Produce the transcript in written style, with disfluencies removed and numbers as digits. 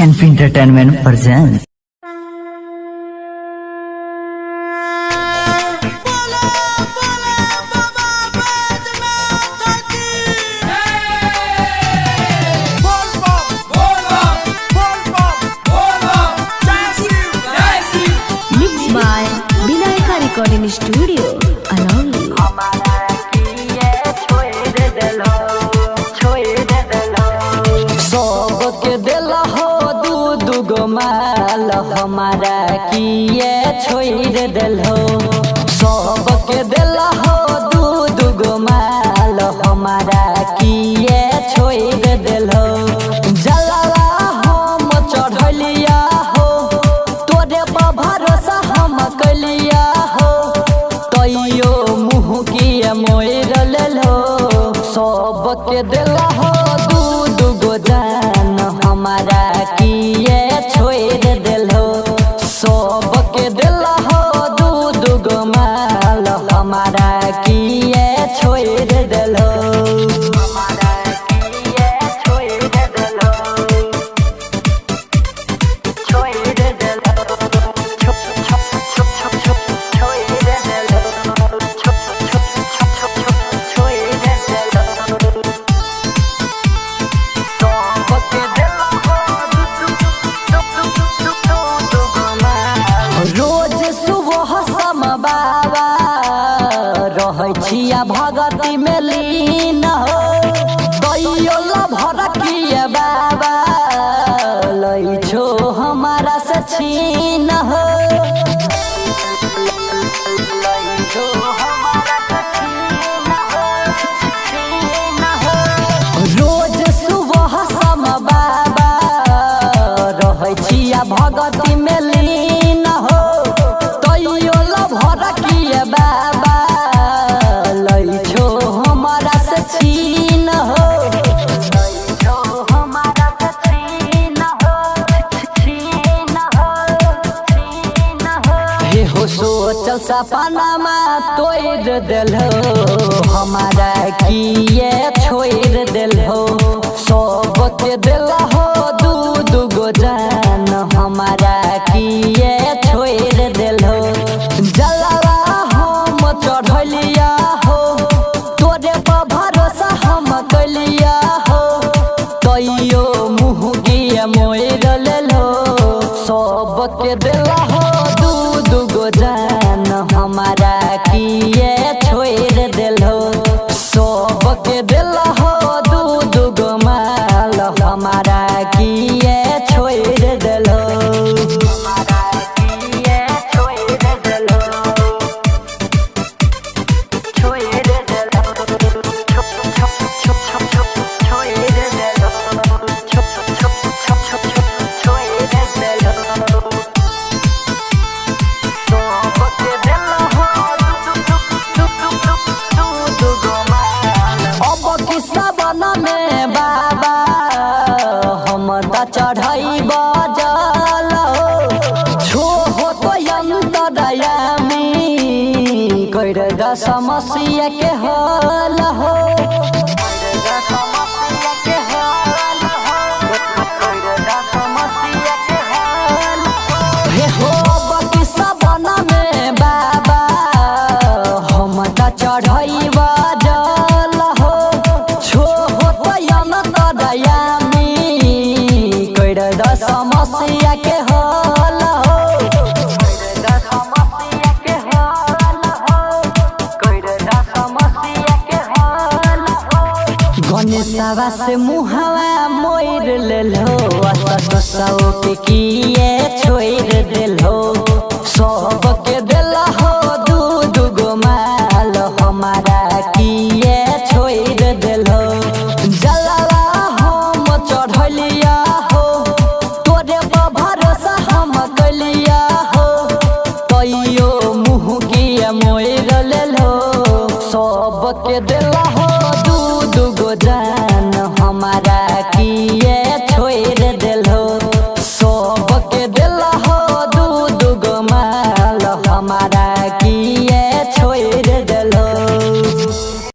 CNP Entertainment presents. Mixed by Vinayaka Recording Studio, Aloli. सबके दिला हो दू गो माल हमारा किए छोड़ दिल हो। सबके दिला हो दू गो माल हमारा किए छोड़ दिल हो। जलवा हम चढ़लिया हो तोरे पर भरोसा हम कलिया हो तैयो मुँह किए मोर लेलो। सबके दिला हो दू गो जान हमारा किए छोड़ दिल हो। सबके दिल हो दू गो माल हमारा किए छोड़ दिल हो। हमारा किए छोड़ दिल हो। छोड़ दिल हो। छोड़ दिल रोज सुबह सम बाबा रहे छिया भगती में लीन हो। दैयो लभर किए बाबा लै छो हमारा से छीन हो। रोज सुबह सम बाबा रहे छिया भगती में लीन हो। तैयो लभर किए बाबा लै छो हमारा से छीन हो। हे हो सोचल सपनामा तोड़ दिल हो हमारा किए छोड़ दिल हो। सबके दिल हो दू गो जान हमारा किए छोड़ दिल हो। जलवा हम चढ़लिया हो तोरे पर भरोसा हम कलिया हो तैयो मुँह किए मोर लेलो। सबके दिल हो दू गो जान हमारा किए छोड़ दिल हो। सबके दिल हो दू गो माल हमारा किए छोड़ दिल हो। हमारा किए छोड़ दिल हो। छोड़ दिल हो। छोड़ दिल अब किस्सा बना में बाबा हम त चढ़ाई बजल छो हो तो अंतरयामी कर द समस्या के हल हो। हे हो अब किस्सा बना में बाबा हम त चढ़ाई बजल हो छो हो तो अंतरयामी कर द समस्या के हल हो। गणेशवा से मुहवा मोर लेलो। सौ के किए छोड़ दिल हो। सब